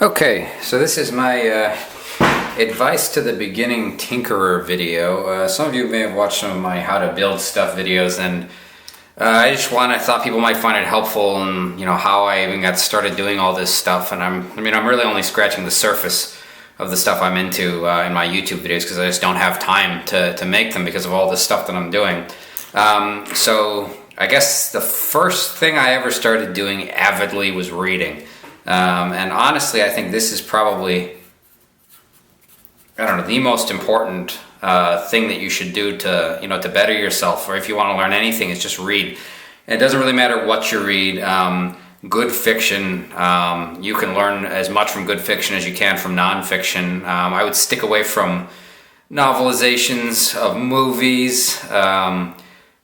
Okay, so this is my advice to the beginning tinkerer video. Some of you may have watched some of my how to build stuff videos, and I thought people might find it helpful, and how I even got started doing all this stuff. And I'm really only scratching the surface of the stuff I'm into in my YouTube videos, because I just don't have time to make them because of all this stuff that I'm doing. So I guess the first thing I ever started doing avidly was reading. And honestly, I think this is probably, the most important thing that you should do to better yourself, or if you want to learn anything, is just read. And it doesn't really matter what you read. Good fiction, you can learn as much from good fiction as you can from nonfiction. I would stick away from novelizations of movies,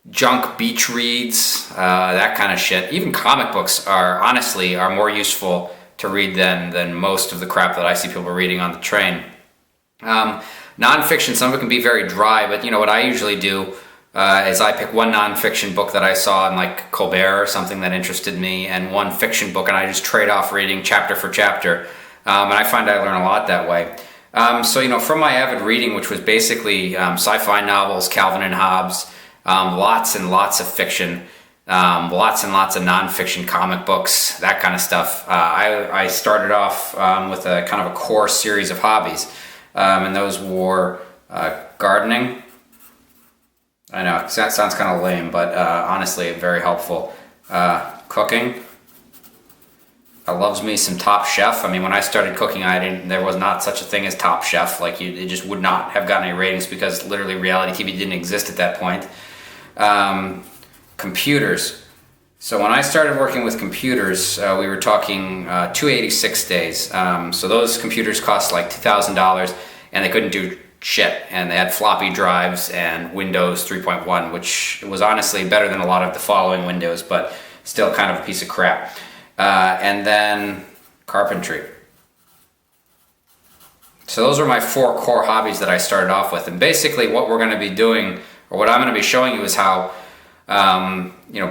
junk beach reads, that kind of shit. Even comic books are more useful to read than most of the crap that I see people reading on the train. Nonfiction, some of it can be very dry, but what I usually do is I pick one nonfiction book that I saw in like Colbert or something that interested me, and one fiction book, and I just trade off reading chapter for chapter. And I find I learn a lot that way. So from my avid reading, which was basically sci-fi novels, Calvin and Hobbes, lots and lots of fiction, lots and lots of nonfiction comic books, that kind of stuff. I started off with a kind of a core series of hobbies, and those were gardening. I know, that sounds kind of lame, but honestly, very helpful. Cooking. I loves me some Top Chef. When I started cooking, there was not such a thing as Top Chef. It just would not have gotten any ratings, because literally reality TV didn't exist at that point. Computers. So when I started working with computers, we were talking 286 days. So those computers cost like $2,000, and they couldn't do shit. And they had floppy drives and Windows 3.1, which was honestly better than a lot of the following Windows, but still kind of a piece of crap. And then carpentry. So those are my 4 core hobbies that I started off with. And basically what we're going to be doing, or what I'm going to be showing you, is how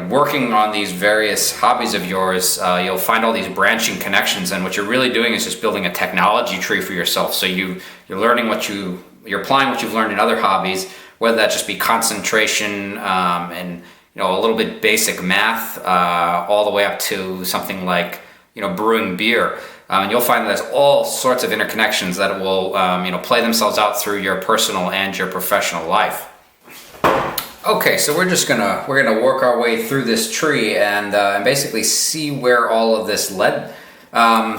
working on these various hobbies of yours, you'll find all these branching connections, and what you're really doing is just building a technology tree for yourself. So you're learning you're applying what you've learned in other hobbies, whether that just be concentration and a little bit basic math, all the way up to something like brewing beer. And you'll find that there's all sorts of interconnections that will play themselves out through your personal and your professional life. Okay, so we're gonna work our way through this tree and basically see where all of this led.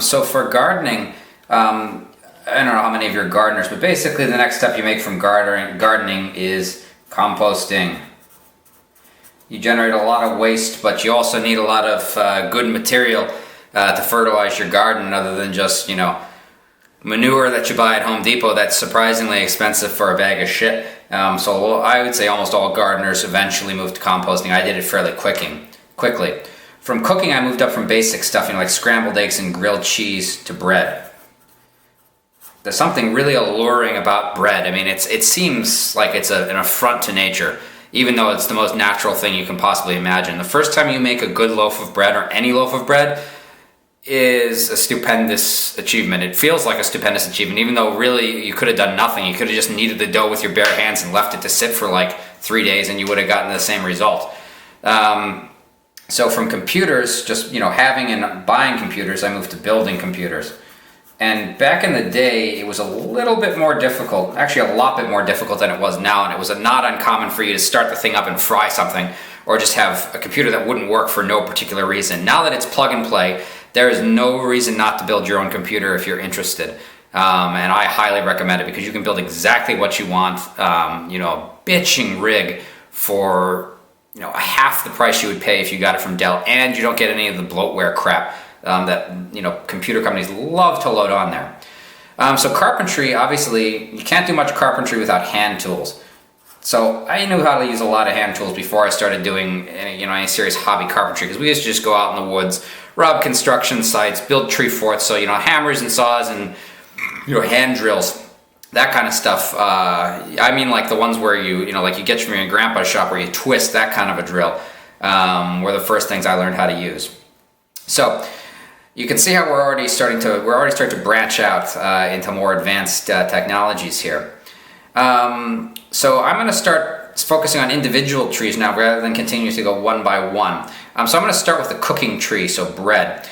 So for gardening, I don't know how many of you are gardeners, but basically the next step you make from gardening is composting. You generate a lot of waste, but you also need a lot of good material to fertilize your garden, other than just manure that you buy at Home Depot that's surprisingly expensive for a bag of shit. So I would say almost all gardeners eventually move to composting. I did it fairly quickly. From cooking, I moved up from basic stuff, like scrambled eggs and grilled cheese, to bread. There's something really alluring about bread. It seems like it's an affront to nature, even though it's the most natural thing you can possibly imagine. The first time you make a good loaf of bread, or any loaf of bread, is a stupendous achievement. It feels like a stupendous achievement, even though really you could have done nothing. You could have just kneaded the dough with your bare hands and left it to sit for like 3 days, and you would have gotten the same result. So from computers, just having and buying computers, I moved to building computers. And back in the day, it was a little bit more difficult, actually a lot bit more difficult than it was now, and it was not uncommon for you to start the thing up and fry something, or just have a computer that wouldn't work for no particular reason. Now that it's plug and play, there is no reason not to build your own computer if you're interested. And I highly recommend it, because you can build exactly what you want, a bitching rig for half the price you would pay if you got it from Dell, and you don't get any of the bloatware crap that computer companies love to load on there. So carpentry, obviously, you can't do much carpentry without hand tools. So I knew how to use a lot of hand tools before I started doing any serious hobby carpentry, because we used to just go out in the woods, rob construction sites, build tree forts. So hammers and saws and hand drills, that kind of stuff. Like the ones where you get from your grandpa's shop, where you twist, that kind of a drill, were the first things I learned how to use. So You can see how we're already starting to branch out into more advanced technologies here. So I'm going to start focusing on individual trees now rather than continue to go one by one. So I'm going to start with the cooking tree, so bread.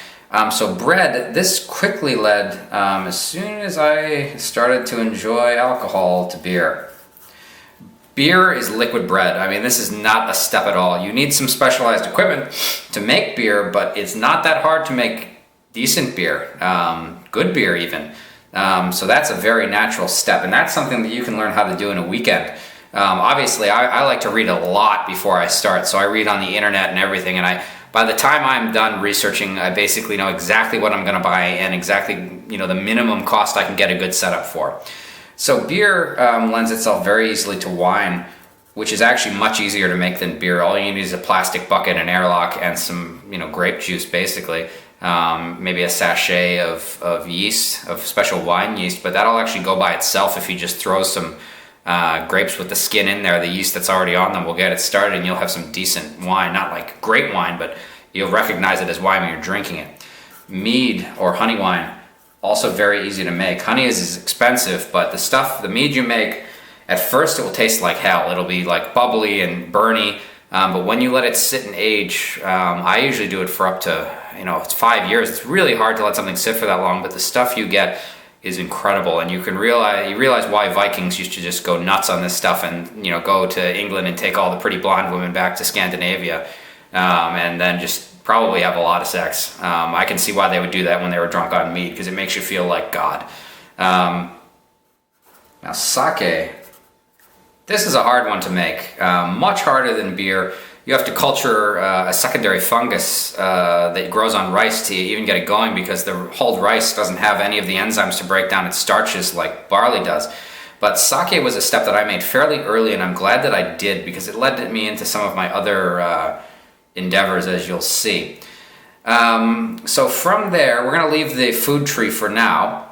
So bread, this quickly led, as soon as I started to enjoy alcohol, to beer. Beer is liquid bread. I mean, this is not a step at all. You need some specialized equipment to make beer, but it's not that hard to make decent beer, good beer even. So that's a very natural step, and that's something that you can learn how to do in a weekend. Obviously, I like to read a lot before I start, so I read on the internet and everything, and by the time I'm done researching, I basically know exactly what I'm going to buy and exactly the minimum cost I can get a good setup for. So beer lends itself very easily to wine, which is actually much easier to make than beer. All you need is a plastic bucket, an airlock, and some grape juice basically. Maybe a sachet of yeast, of special wine yeast, but that'll actually go by itself if you just throw some grapes with the skin in there. The yeast that's already on them will get it started, and you'll have some decent wine. Not like great wine, but you'll recognize it as wine when you're drinking it. Mead or honey wine, also very easy to make. Honey is expensive, but the mead you make, at first it will taste like hell. It'll be like bubbly and burny, but when you let it sit and age, I usually do it for up to it's 5 years. It's really hard to let something sit for that long, but the stuff you get is incredible, and you realize why Vikings used to just go nuts on this stuff and go to England and take all the pretty blonde women back to Scandinavia, and then just probably have a lot of sex. I can see why they would do that when they were drunk on mead, because it makes you feel like God. Now sake, this is a hard one to make, much harder than beer. You have to culture a secondary fungus that grows on rice to even get it going, because the whole rice doesn't have any of the enzymes to break down its starches like barley does. But sake was a step that I made fairly early, and I'm glad that I did, because it led me into some of my other endeavors, as you'll see. So from there, we're going to leave the food tree for now.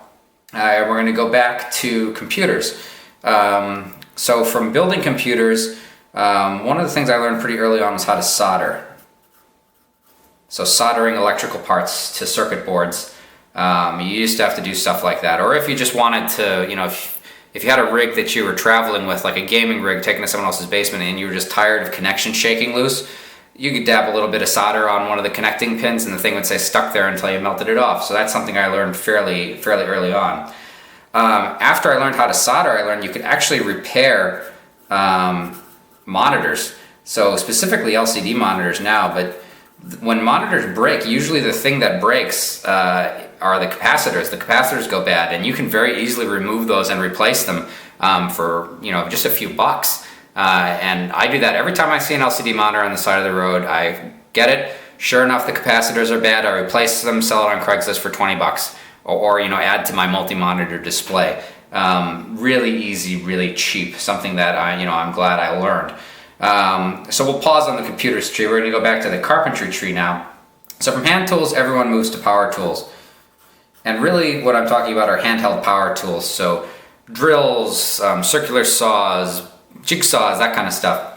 We're going to go back to computers. So from building computers, one of the things I learned pretty early on was how to solder. So soldering electrical parts to circuit boards. You used to have to do stuff like that. Or if you just wanted to, if you had a rig that you were traveling with, like a gaming rig taken to someone else's basement, and you were just tired of connection shaking loose, you could dab a little bit of solder on one of the connecting pins and the thing would stay stuck there until you melted it off. So that's something I learned fairly early on. After I learned how to solder, I learned you could actually repair monitors. So specifically LCD monitors now, but when monitors break, usually the thing that breaks are the capacitors. The capacitors go bad, and you can very easily remove those and replace them for just a few bucks. And I do that every time I see an LCD monitor on the side of the road. I get it. Sure enough, the capacitors are bad. I replace them, sell it on Craigslist for 20 bucks, or add to my multi-monitor display. Really easy, really cheap. Something that I'm glad I learned. So we'll pause on the computers tree. We're going to go back to the carpentry tree now. So from hand tools, everyone moves to power tools. And really what I'm talking about are handheld power tools. So drills, circular saws, jigsaws, that kind of stuff.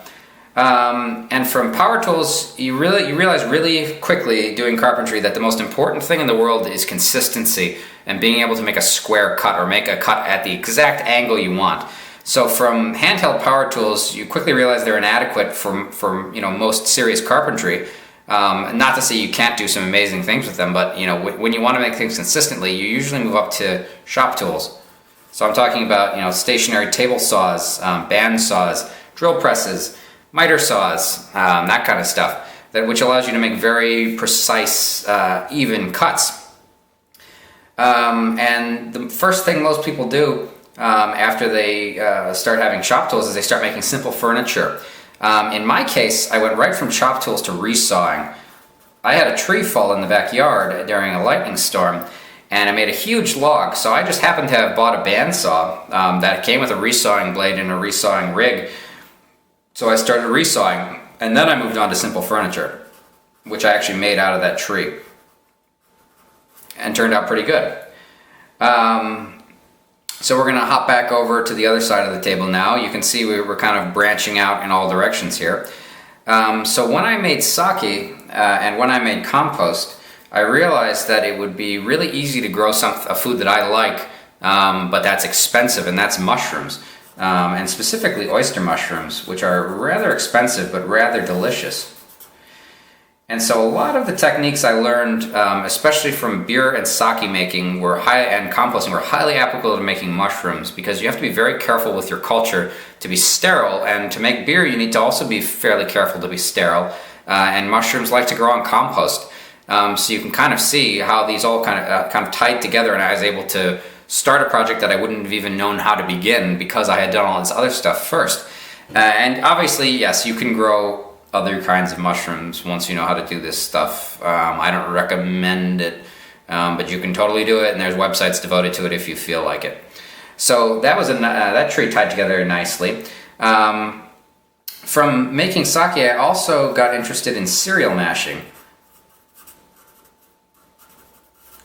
And from power tools, you realize really quickly doing carpentry that the most important thing in the world is consistency and being able to make a square cut or make a cut at the exact angle you want. So from handheld power tools, you quickly realize they're inadequate for most serious carpentry. Not to say you can't do some amazing things with them, but when you want to make things consistently, you usually move up to shop tools. So I'm talking about stationary table saws, band saws, drill presses, miter saws, that kind of stuff, which allows you to make very precise, even cuts. And the first thing most people do after they start having shop tools is they start making simple furniture. In my case, I went right from shop tools to resawing. I had a tree fall in the backyard during a lightning storm, and I made a huge log, so I just happened to have bought a bandsaw that came with a resawing blade and a resawing rig. So I started resawing, and then I moved on to simple furniture, which I actually made out of that tree, and turned out pretty good. So we're going to hop back over to the other side of the table now. You can see we're kind of branching out in all directions here. So when I made sake and when I made compost, I realized that it would be really easy to grow a food that I like, but that's expensive, and that's mushrooms, and specifically oyster mushrooms, which are rather expensive but rather delicious. And so a lot of the techniques I learned, especially from beer and sake making, and composting, were highly applicable to making mushrooms, because you have to be very careful with your culture to be sterile, and to make beer you need to also be fairly careful to be sterile. And mushrooms like to grow on compost, so you can kind of see how these all kind of tied together. And I was able to start a project that I wouldn't have even known how to begin because I had done all this other stuff first. And obviously, yes, you can grow other kinds of mushrooms once you know how to do this stuff. I don't recommend it, but you can totally do it, and there's websites devoted to it if you feel like it. So that was that tree tied together nicely. From making sake, I also got interested in cereal mashing.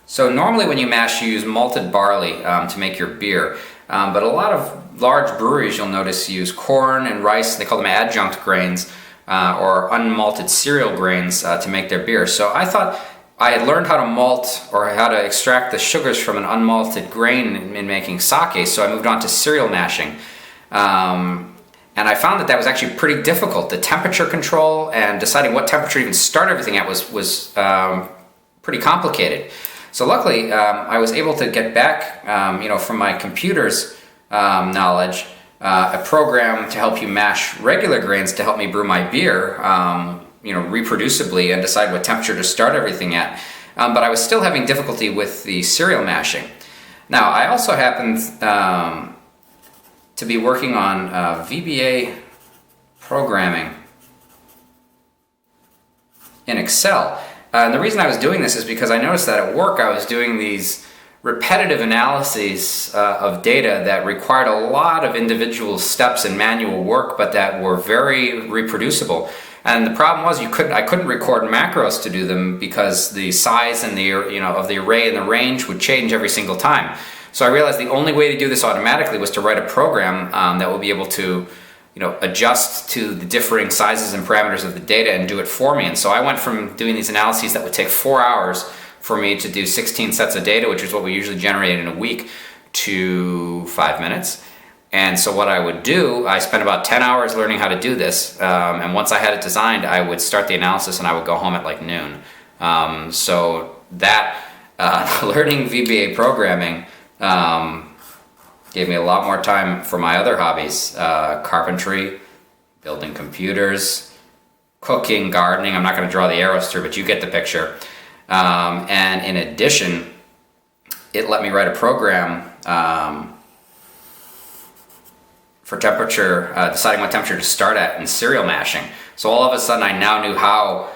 So normally when you mash, you use malted barley to make your beer, but a lot of large breweries, you'll notice, use corn and rice. They call them adjunct grains, or unmalted cereal grains to make their beer. So I thought I had learned how to malt, or how to extract the sugars from an unmalted grain in making sake, so I moved on to cereal mashing. And I found that was actually pretty difficult. The temperature control and deciding what temperature to even start everything at was pretty complicated. So luckily, I was able to get back, from my computer's knowledge, a program to help you mash regular grains to help me brew my beer, reproducibly, and decide what temperature to start everything at. But I was still having difficulty with the cereal mashing. Now, I also happened to be working on VBA programming in Excel. And the reason I was doing this is because I noticed that at work I was doing these repetitive analyses of data that required a lot of individual steps and manual work, but that were very reproducible. And the problem was I couldn't record macros to do them, because the size and of the array and the range would change every single time. So I realized the only way to do this automatically was to write a program that would be able to adjust to the differing sizes and parameters of the data and do it for me. And so I went from doing these analyses that would take 4 hours for me to do 16 sets of data, which is what we usually generate in a week, to 5 minutes. And so what I would do, I spent about 10 hours learning how to do this, and once I had it designed, I would start the analysis and I would go home at like noon. So that learning VBA programming gave me a lot more time for my other hobbies: carpentry, building computers, cooking, gardening. I'm not going to draw the arrows through, but you get the picture. And in addition, it let me write a program for temperature, deciding what temperature to start at in cereal mashing. So all of a sudden I now knew how,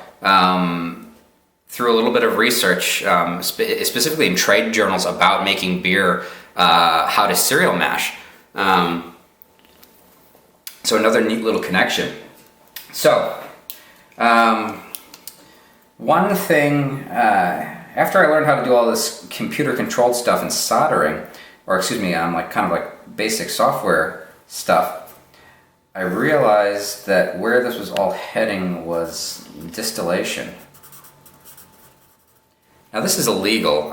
through a little bit of research, specifically in trade journals about making beer, how to cereal mash. So another neat little connection. So, one thing, after I learned how to do all this computer-controlled stuff and soldering, like basic software stuff, I realized that where this was all heading was distillation. Now, this is illegal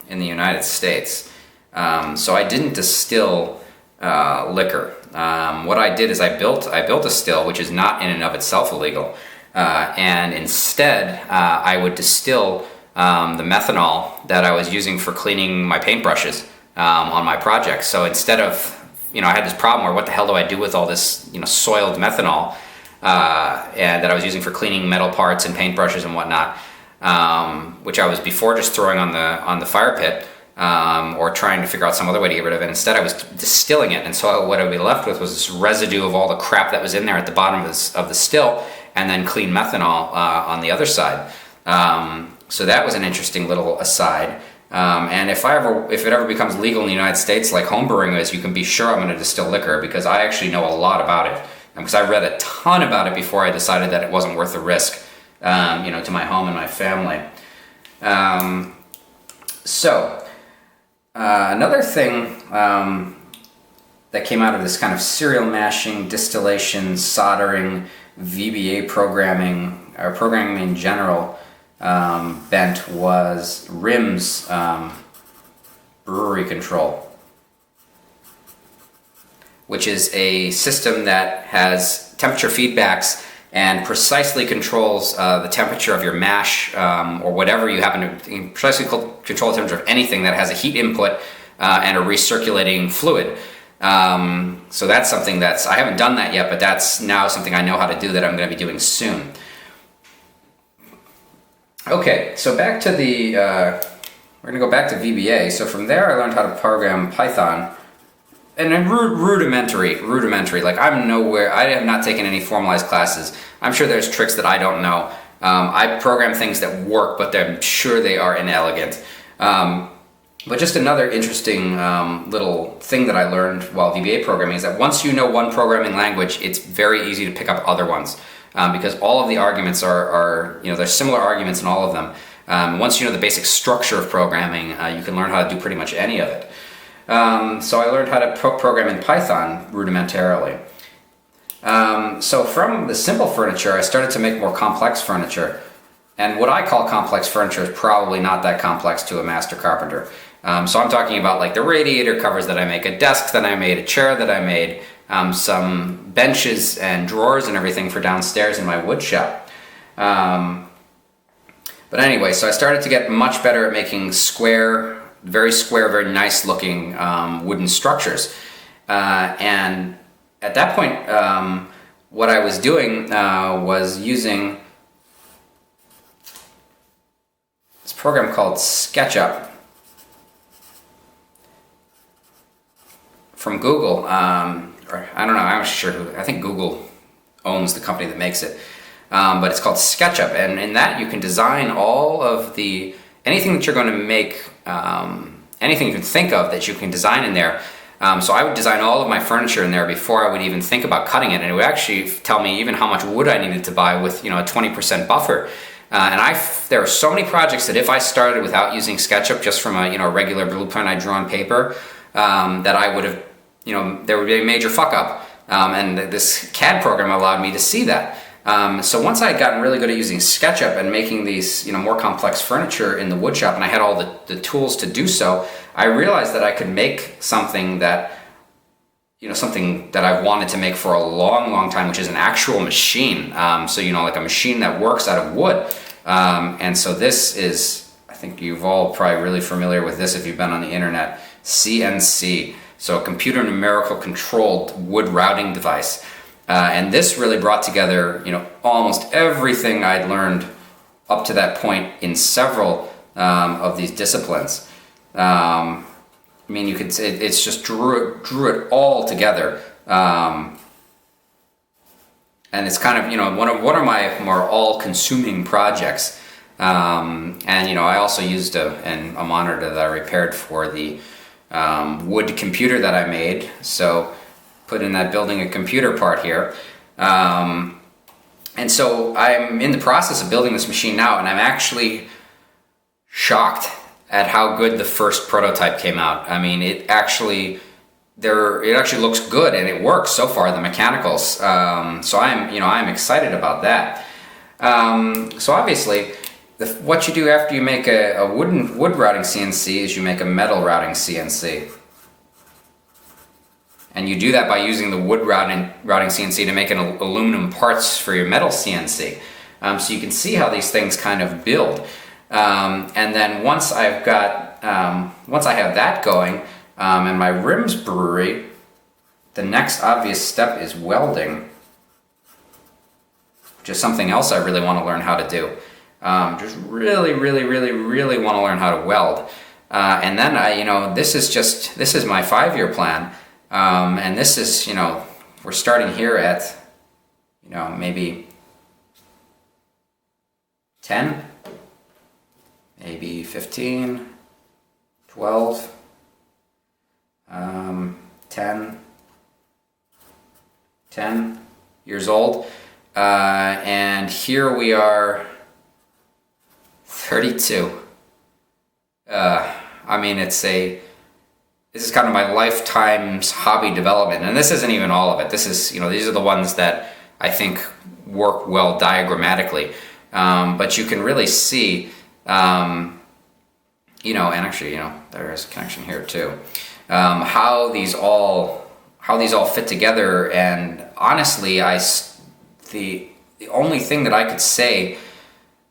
in the United States, so I didn't distill liquor. What I did is I built a still, which is not in and of itself illegal. And instead, I would distill the methanol that I was using for cleaning my paintbrushes on my project. So instead of, I had this problem where what the hell do I do with all this, soiled methanol and that I was using for cleaning metal parts and paintbrushes and whatnot, which I was before just throwing on the fire pit or trying to figure out some other way to get rid of it. Instead, I was distilling it, and so what I would be left with was this residue of all the crap that was in there at the bottom of the still, and then clean methanol on the other side. So that was an interesting little aside. And if it ever becomes legal in the United States, like homebrewing is, you can be sure I'm going to distill liquor, because I actually know a lot about it. And because I read a ton about it before I decided that it wasn't worth the risk, to my home and my family. Another thing that came out of this kind of cereal mashing, distillation, soldering, VBA programming, or programming in general, bent was RIM's brewery control, which is a system that has temperature feedbacks and precisely controls the temperature of your mash, or whatever you happen to precisely control the temperature of anything that has a heat input and a recirculating fluid. So that's something I haven't done that yet, but that's now something I know how to do that I'm going to be doing soon. Okay, so back to we're going to go back to VBA. So from there I learned how to program Python. And then rudimentary. Like I have not taken any formalized classes. I'm sure there's tricks that I don't know. I program things that work, but I'm sure they are inelegant. But just another interesting little thing that I learned while VBA programming is that once you know one programming language, it's very easy to pick up other ones, because all of the arguments are there's similar arguments in all of them. Once you know the basic structure of programming, you can learn how to do pretty much any of it. So I learned how to program in Python rudimentarily. So from the simple furniture, I started to make more complex furniture. And what I call complex furniture is probably not that complex to a master carpenter. So I'm talking about like the radiator covers that I make, a desk that I made, a chair that I made, some benches and drawers and everything for downstairs in my wood shop. But anyway, so I started to get much better at making very square, very nice looking wooden structures. And at that point, what I was doing was using this program called SketchUp from Google. Or I don't know, I'm not sure I think Google owns the company that makes it. But it's called SketchUp, and in that you can design all of anything that you're going to make, anything you can think of that you can design in there. So I would design all of my furniture in there before I would even think about cutting it, and it would actually tell me even how much wood I needed to buy with a 20% buffer. And there are so many projects that if I started without using SketchUp, just from a regular blueprint I drew on paper, that I would have, there would be a major fuck up. And this CAD program allowed me to see that. So once I had gotten really good at using SketchUp and making these, more complex furniture in the wood shop, and I had all the tools to do so, I realized that I could make something that I've wanted to make for a long, long time, which is an actual machine. So, like a machine that works out of wood. And so this is, I think you've all probably really familiar with this if you've been on the internet, CNC. So a computer numerical controlled wood routing device. And this really brought together, almost everything I'd learned up to that point in several of these disciplines. You could say it's just drew it all together, and it's kind of one of my more all-consuming projects. And I also used a monitor that I repaired for the wood computer that I made. So put in that building a computer part here. And so I'm in the process of building this machine now, and I'm actually shocked at how good the first prototype came out. I mean, it actually looks good, and it works so far, the mechanicals. So I'm excited about that. So obviously, what you do after you make a wood routing CNC is you make a metal routing CNC. And you do that by using the wood routing CNC to make aluminum parts for your metal CNC. So you can see how these things kind of build. And then once I have that going, in my RIMS brewery, the next obvious step is welding, which is something else I really want to learn how to do. Just really, really, really, really want to learn how to weld. And then this is my 5-year plan. And this is, we're starting here at, maybe 10, maybe 15, 12, 10 years old. And here we are 32. This is kind of my lifetime's hobby development, and this isn't even all of it. This is, these are the ones that I think work well diagrammatically. but you can really see, and actually, there is a connection here too, how these all fit together. And honestly, the only thing that I could say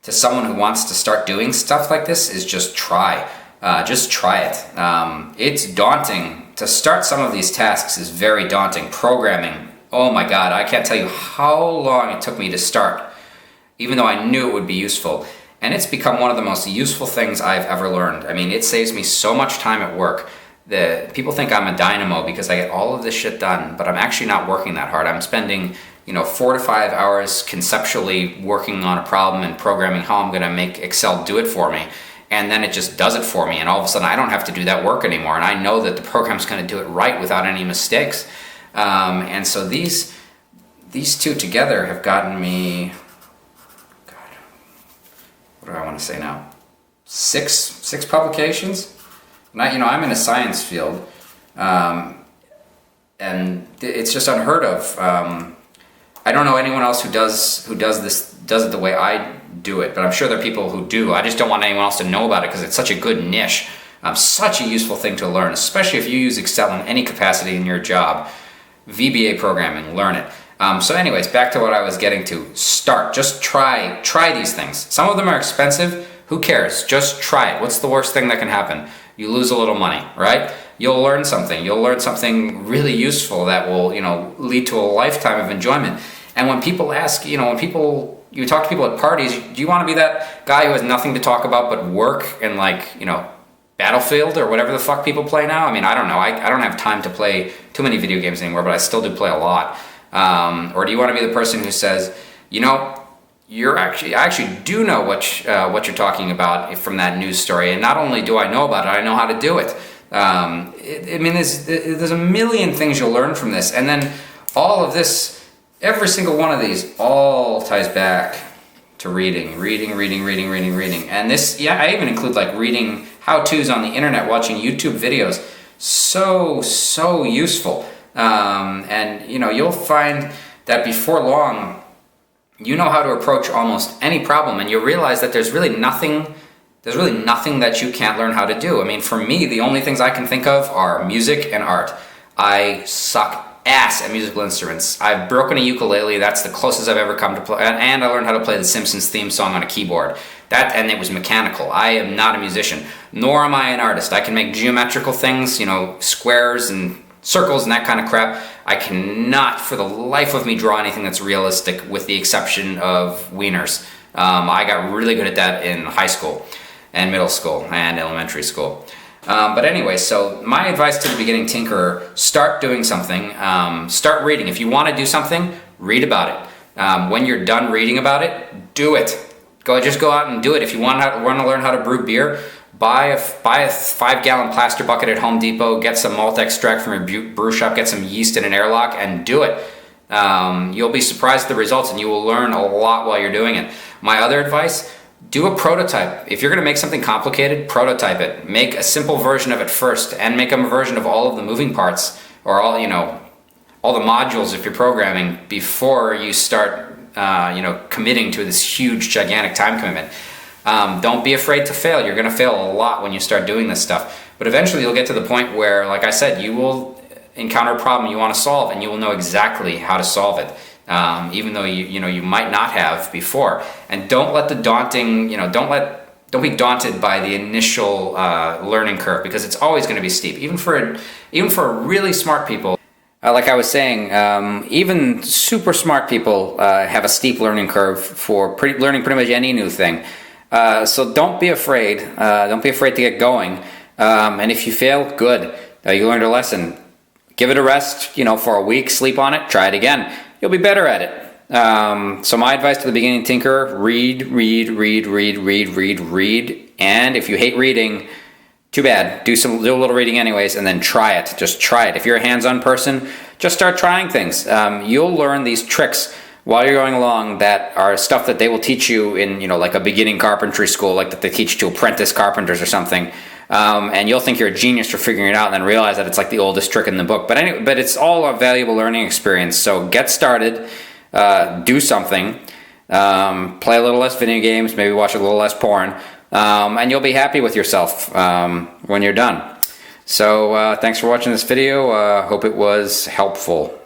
to someone who wants to start doing stuff like this is just try. Just try it. It's daunting. To start some of these tasks is very daunting. Programming, oh my God, I can't tell you how long it took me to start, even though I knew it would be useful. And it's become one of the most useful things I've ever learned. I mean, it saves me so much time at work. People think I'm a dynamo because I get all of this shit done, but I'm actually not working that hard. I'm spending 4 to 5 hours conceptually working on a problem and programming how I'm going to make Excel do it for me. And then it just does it for me. And all of a sudden I don't have to do that work anymore. And I know that the program's going to do it right without any mistakes. And so these two together have gotten me, God, what do I want to say now? Six publications. And I'm in a science field. And it's just unheard of. I don't know anyone else who does it the way I do it, but I'm sure there are people who do. I just don't want anyone else to know about it because it's such a good niche. Such a useful thing to learn, especially if you use Excel in any capacity in your job. VBA programming, learn it. So anyways, back to what I was getting to. Start. Just try these things. Some of them are expensive. Who cares? Just try it. What's the worst thing that can happen? You lose a little money, right? You'll learn something. You'll learn something really useful that will, lead to a lifetime of enjoyment. And when people ask, you talk to people at parties, do you want to be that guy who has nothing to talk about but work and Battlefield or whatever the fuck people play now? I mean, I don't know. I don't have time to play too many video games anymore, but I still do play a lot. Or do you want to be the person who says, I actually do know what you're talking about from that news story, and not only do I know about it, I know how to do it. There's a million things you'll learn from this, and then all of this, every single one of these, all ties back to reading. And this, I even include reading how-tos on the internet, watching YouTube videos. So useful. And you'll find that before long, you know how to approach almost any problem, and you'll realize that there's really nothing that you can't learn how to do. I mean, for me, the only things I can think of are music and art. I suck ass at musical instruments. I've broken a ukulele. That's the closest I've ever come to play. And I learned how to play the Simpsons theme song on a keyboard. And it was mechanical. I am not a musician, nor am I an artist. I can make geometrical things, squares and circles and that kind of crap. I cannot, for the life of me, draw anything that's realistic, with the exception of wieners. I got really good at that in high school and middle school and elementary school. But anyway, so my advice to the beginning tinkerer: start doing something. Start reading. If you want to do something, read about it. When you're done reading about it, do it. Just go out and do it. If you want to learn how to brew beer, buy a 5-gallon plaster bucket at Home Depot, get some malt extract from a brew shop, get some yeast in an airlock, and do it. You'll be surprised at the results, and you will learn a lot while you're doing it. My other advice: do a prototype. If you're going to make something complicated, prototype it. Make a simple version of it first, and make a version of all of the moving parts, or all the modules if you're programming, before you start committing to this huge, gigantic time commitment. Don't be afraid to fail. You're going to fail a lot when you start doing this stuff. But eventually you'll get to the point where, like I said, you will encounter a problem you want to solve, and you will know exactly how to solve it. Even though you might not have before. And don't let the daunting, don't be daunted by the initial learning curve, because it's always going to be steep. Even for really smart people, like I was saying, even super smart people have a steep learning curve for learning pretty much any new thing. So don't be afraid. Don't be afraid to get going. And if you fail, good. You learned a lesson. Give it a rest, for a week. Sleep on it. Try it again. You'll be better at it. So my advice to the beginning tinkerer: read. And if you hate reading, too bad. Do a little reading anyways, and then try it. Just try it. If you're a hands-on person, just start trying things. You'll learn these tricks while you're going along that are stuff that they will teach you in, like a beginning carpentry school, like that they teach to apprentice carpenters or something. And you'll think you're a genius for figuring it out, and then realize that it's like the oldest trick in the book. But it's all a valuable learning experience. So get started, do something, play a little less video games, maybe watch a little less porn, and you'll be happy with yourself when you're done. So thanks for watching this video. Hope it was helpful.